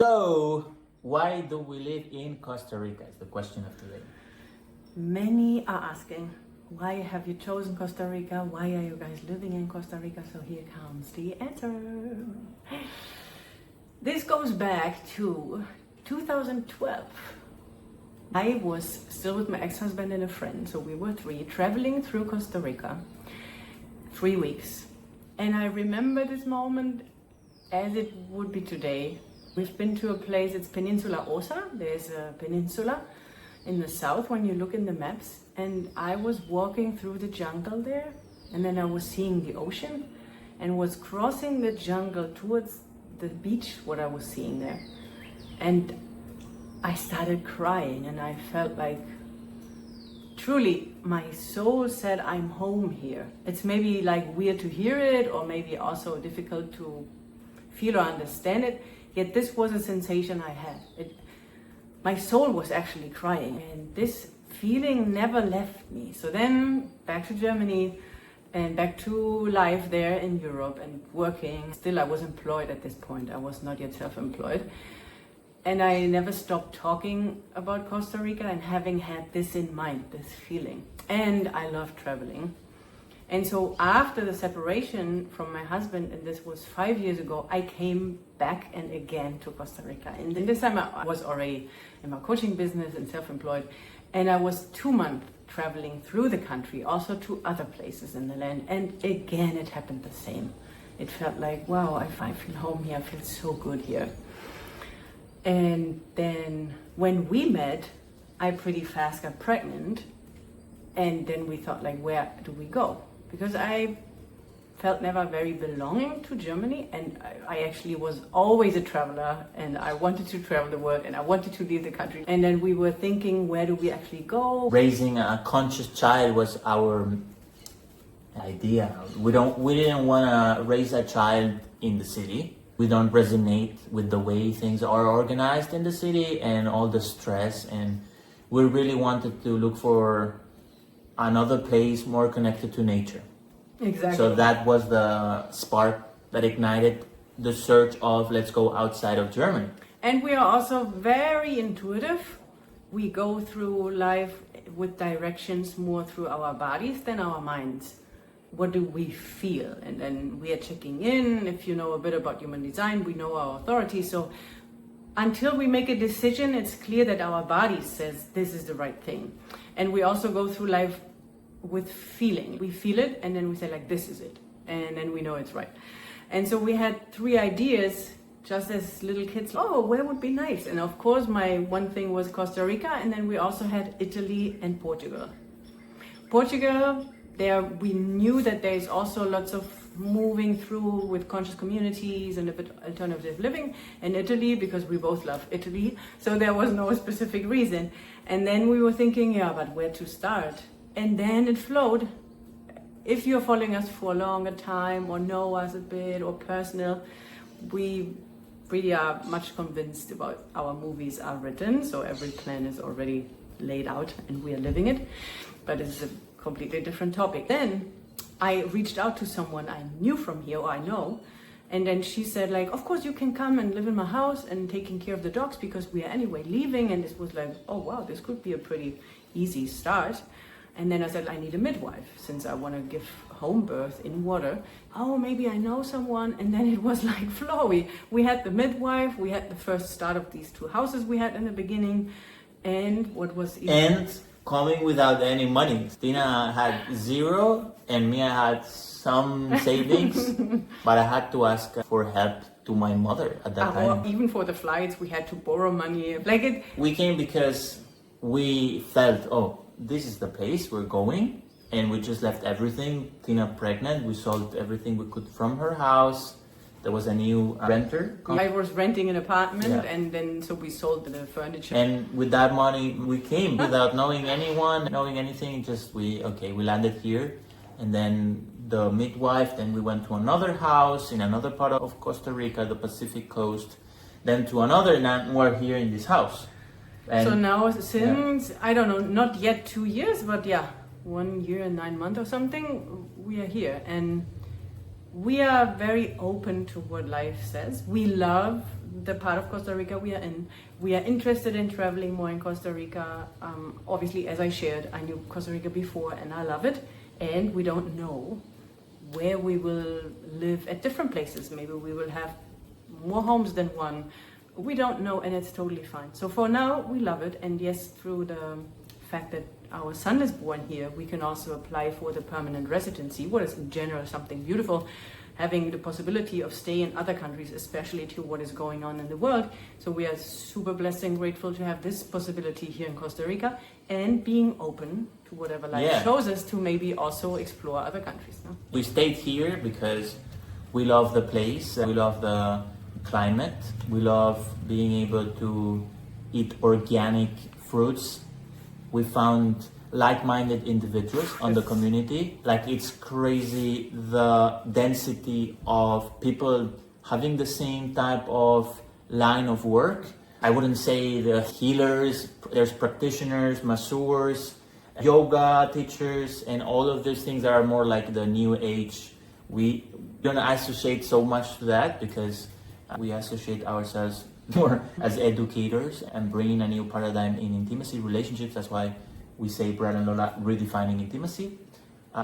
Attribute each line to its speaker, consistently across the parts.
Speaker 1: So, why do we live in Costa Rica? Is the question of today.
Speaker 2: Many are asking, why have you chosen Costa Rica? Why are you guys living in Costa Rica? So here comes the answer. This goes back to 2012. I was still with my ex-husband and a friend, so we were three, traveling through Costa Rica, 3 weeks. And I remember this moment as it would be today. We've been to a place, it's Peninsula Osa. There's a peninsula in the south when you look in the maps. And I was walking through the jungle there, and then I was seeing the ocean and was crossing the jungle towards the beach, what I was seeing there. And I started crying, and I felt like truly my soul said, I'm home here. It's maybe like weird to hear it, or maybe also difficult to feel or understand it. Yet this was a sensation I had. My soul was actually crying, and this feeling never left me. So then back to Germany and back to life there in Europe and working. Still, I was employed at this point. I was not yet self-employed. And I never stopped talking about Costa Rica and having had this in mind, this feeling. And I love traveling. And so after the separation from my husband, and this was 5 years ago, I came back and again to Costa Rica. And then this time I was already in my coaching business and self-employed. And I was 2 months traveling through the country, also to other places in the land. And again, it happened the same. It felt like, wow, I feel home here. I feel so good here. And then when we met, I pretty fast got pregnant. And then we thought, like, where do we go? Because I felt never very belonging to Germany, and I actually was always a traveler, and I wanted to travel the world, and I wanted to leave the country. And then we were thinking, where do we actually go?
Speaker 1: Raising a conscious child was our idea. We didn't want to raise a child in the city. We don't resonate with the way things are organized in the city and all the stress, and we really wanted to look for another place more connected to nature.
Speaker 2: Exactly.
Speaker 1: So that was the spark that ignited the search of let's go outside of Germany.
Speaker 2: And we are also very intuitive. We go through life with directions more through our bodies than our minds. What do we feel? And then we are checking in. If you know a bit about human design, we know our authority. So until we make a decision, it's clear that our body says this is the right thing. And we also go through life with feeling. We feel it, and then we say, like, this is it. And then we know it's right. And so we had 3 ideas just as little kids. Oh, where would be nice? And of course, my one thing was Costa Rica. And then we also had Italy and Portugal. Portugal, there we knew that there is also lots of moving through with conscious communities and a bit alternative living. In Italy, because we both love Italy, so there was no specific reason. And then we were thinking, yeah, but where to start? And then it flowed. If you're following us for a longer time or know us a bit or personal, we really are much convinced about our movies are written, so every plan is already laid out and we are living it. But it's a completely different topic. Then I reached out to someone I knew from here, or I know, and then she said, like, of course you can come and live in my house and taking care of the dogs because we are anyway leaving. And this was like, oh wow, this could be a pretty easy start. And then I said, I need a midwife since I want to give home birth in water. Oh, maybe I know someone. And then it was like flowy. We had the midwife, we had the first start of these 2 houses we had in the beginning. And what was even...
Speaker 1: And coming without any money. Tina had 0 and me, I had some savings, but I had to ask for help to my mother at that time.
Speaker 2: Even for the flights, we had to borrow money.
Speaker 1: We came because we felt, oh, this is the place we're going, and we just left everything. Tina pregnant, we sold everything we could from her house. There was a new renter.
Speaker 2: I was renting an apartment, and then so we sold the furniture.
Speaker 1: And with that money, we came without knowing anyone, knowing anything. Just we landed here, and then the midwife. Then we went to another house in another part of Costa Rica, the Pacific coast. Then to another, and we're here in this house. And
Speaker 2: so now since, I don't know, not yet 2 years, but 1 year and 9 months or something, we are here. And we are very open to what life says. We love the part of Costa Rica we are in. We are interested in traveling more in Costa Rica. Obviously, as I shared, I knew Costa Rica before and I love it. And we don't know where we will live at different places. Maybe we will have more homes than one. We don't know, and it's totally fine. So for now, we love it. And yes, through the fact that our son is born here, we can also apply for the permanent residency, what is in general something beautiful, having the possibility of staying in other countries, especially to what is going on in the world. So we are super blessed and grateful to have this possibility here in Costa Rica and being open to whatever life shows us to maybe also explore other countries. No?
Speaker 1: We stayed here because we love the place, we love the climate, we love being able to eat organic fruits. We found like-minded individuals on the community. Like, it's crazy the density of people having the same type of line of work. I wouldn't say the healers, there's practitioners, masseurs, yoga teachers, and all of those things that are more like the new age. We don't associate so much to that because we associate ourselves more as educators and bringing a new paradigm in intimacy relationships. That's why we say Brad and Lola redefining intimacy.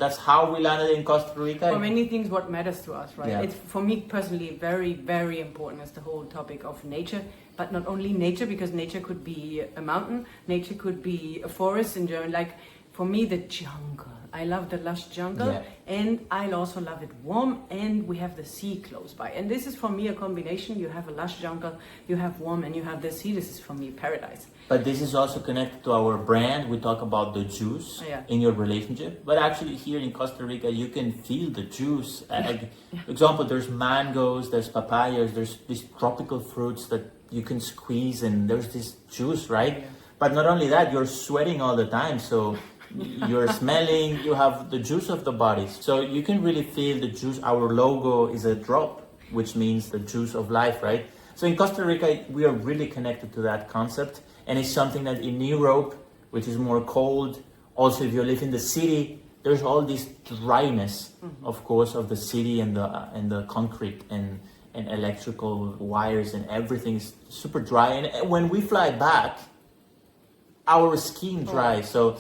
Speaker 1: That's how we landed in Costa Rica.
Speaker 2: For many things, what matters to us, right?
Speaker 1: Yeah.
Speaker 2: It's for me personally very, very important is the whole topic of nature, but not only nature, because nature could be a mountain, nature could be a forest in general. Like for me, the jungle. I love the lush jungle, and I also love it warm, and we have the sea close by. And this is for me a combination. You have a lush jungle, you have warm, and you have the sea. This is for me paradise.
Speaker 1: But this is also connected to our brand. We talk about the juice in your relationship. But actually here in Costa Rica, you can feel the juice. Like, for example, there's mangoes, there's papayas, there's these tropical fruits that you can squeeze and there's this juice, right? Yeah. But not only that, you're sweating all the time. So you're smelling, you have the juice of the body. So you can really feel the juice. Our logo is a drop, which means the juice of life, right? So in Costa Rica, we are really connected to that concept. And it's something that in Europe, which is more cold, also if you live in the city, there's all this dryness, of course, of the city and the concrete and electrical wires and everything is super dry. And when we fly back, our skin dries. So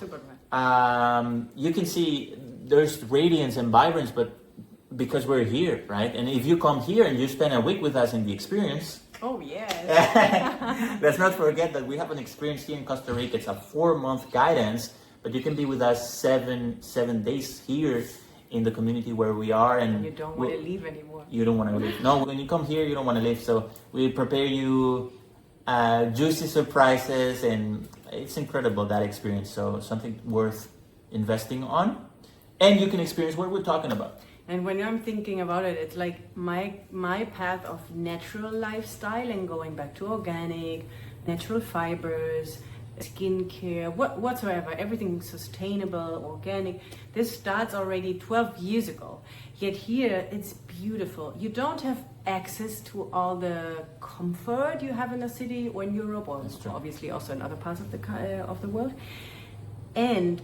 Speaker 1: you can see there's radiance and vibrance, but because we're here, right? And if you come here and you spend a week with us in the experience,
Speaker 2: oh yes.
Speaker 1: Let's not forget that we have an experience here in Costa Rica. It's a 4-month guidance, but you can be with us seven days here in the community where we are, and
Speaker 2: you don't want to leave anymore.
Speaker 1: You don't want to leave. No, when you come here, you don't want to leave. So we prepare you juicy surprises, and it's incredible, that experience. So something worth investing on, and you can experience what we're talking about.
Speaker 2: And when I'm thinking about it, it's like my path of natural lifestyle and going back to organic, natural fibers, skincare, whatsoever, everything sustainable, organic. This starts already 12 years ago. Yet here, it's beautiful. You don't have access to all the comfort you have in a city or in Europe, or obviously also in other parts of the world. And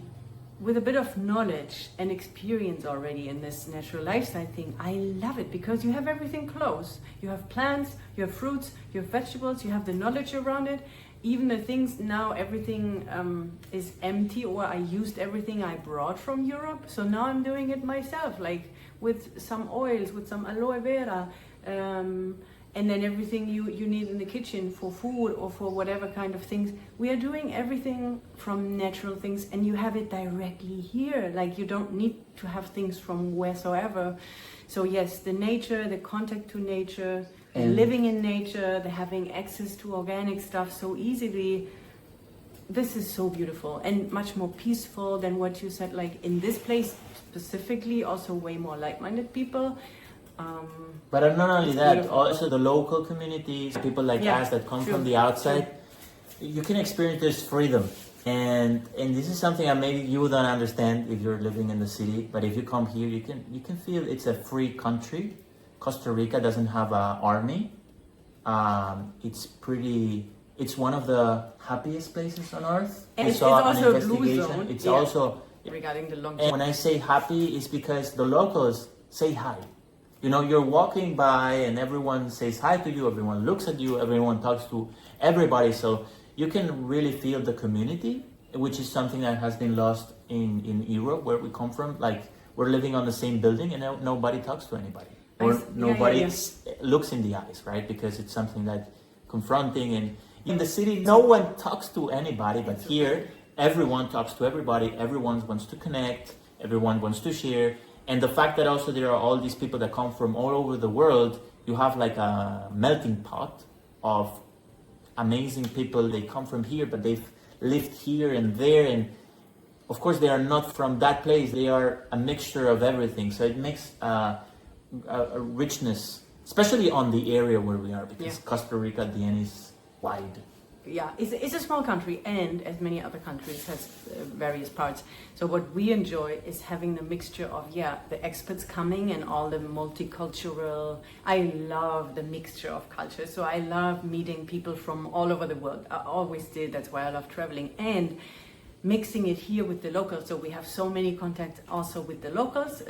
Speaker 2: with a bit of knowledge and experience already in this natural lifestyle thing, I love it because you have everything close. You have plants, you have fruits, you have vegetables, you have the knowledge around it. Even the things now, everything is empty, or I used everything I brought from Europe. So now I'm doing it myself, like with some oils, with some aloe vera, and then everything you need in the kitchen for food or for whatever kind of things. We are doing everything from natural things, and you have it directly here. Like, you don't need to have things from wheresoever. So yes, the nature, the contact to nature, living in nature, the having access to organic stuff so easily. This is so beautiful and much more peaceful than what you said. Like in this place specifically, also way more like-minded people.
Speaker 1: But not only that, beautiful. Also the local communities, people like us that come from the outside, you can experience this freedom. And this is something that maybe you don't understand if you're living in the city, but if you come here, you can feel it's a free country. Costa Rica doesn't have an army. It's one of the happiest places on earth.
Speaker 2: And it's also a blue zone.
Speaker 1: It's also
Speaker 2: regarding the long.
Speaker 1: And when I say happy, it's because the locals say hi. You know, you're walking by and everyone says hi to you, everyone looks at you, everyone talks to everybody. So you can really feel the community, which is something that has been lost in Europe, where we come from. Like, we're living on the same building and nobody talks to anybody. Or nobody looks in the eyes, right? Because it's something that's confronting. And in the city, no one talks to anybody, but here, everyone talks to everybody. Everyone wants to connect. Everyone wants to share. And the fact that also there are all these people that come from all over the world, you have like a melting pot of amazing people. They come from here, but they've lived here and there. And of course, they are not from that place. They are a mixture of everything. So it makes a richness, especially on the area where we are, because Costa Rica at the end is wide.
Speaker 2: Yeah, it's a small country, and as many other countries has various parts. So what we enjoy is having the mixture of the expats coming and all the multicultural. I love the mixture of cultures, so I love meeting people from all over the world. I always did. That's why I love traveling and mixing it here with the locals. So we have so many contacts also with the locals.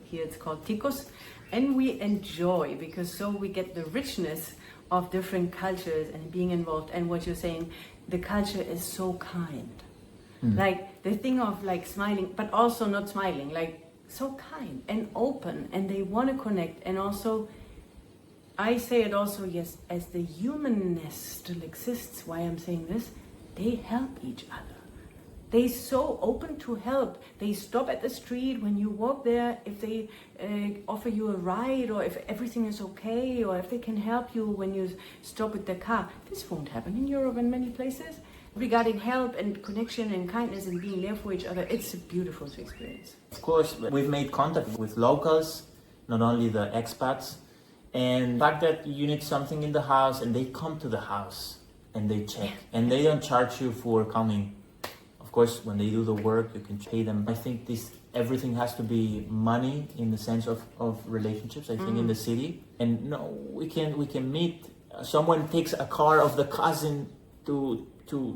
Speaker 2: Here it's called ticos, and we enjoy because so we get the richness of different cultures and being involved. And what you're saying, the culture is so kind. Like the thing of like smiling, but also not smiling, like so kind and open, and they want to connect. And also, I say it also, yes, as the humanness still exists, why I'm saying this, they help each other. They're so open to help. They stop at the street when you walk there, if they offer you a ride, or if everything is okay, or if they can help you when you stop with the car. This won't happen in Europe and many places. Regarding help and connection and kindness and being there for each other, it's a beautiful experience.
Speaker 1: Of course, we've made contact with locals, not only the expats, and the fact that you need something in the house and they come to the house and they check and they don't charge you for coming. Of course, when they do the work, you can pay them. I think everything has to be money in the sense of relationships. I think in the city, and no, we can meet. Someone takes a car of the cousin to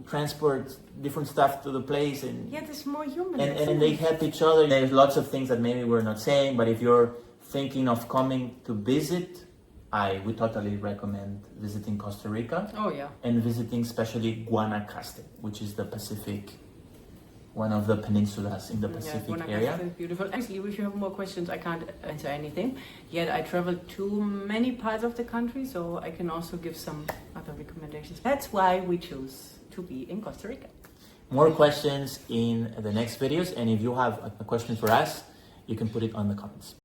Speaker 1: transport different stuff to the place, and
Speaker 2: there's more human.
Speaker 1: And they help each other. There's lots of things that maybe we're not saying, but if you're thinking of coming to visit, we totally recommend visiting Costa Rica.
Speaker 2: Oh yeah.
Speaker 1: And visiting especially Guanacaste, which is the Pacific. One of the peninsulas in the Pacific area.
Speaker 2: Is beautiful. Actually, if you have more questions, I can't answer anything. Yet I traveled to many parts of the country, so I can also give some other recommendations. That's why we choose to be in Costa Rica.
Speaker 1: More questions in the next videos, and if you have a question for us, you can put it on the comments.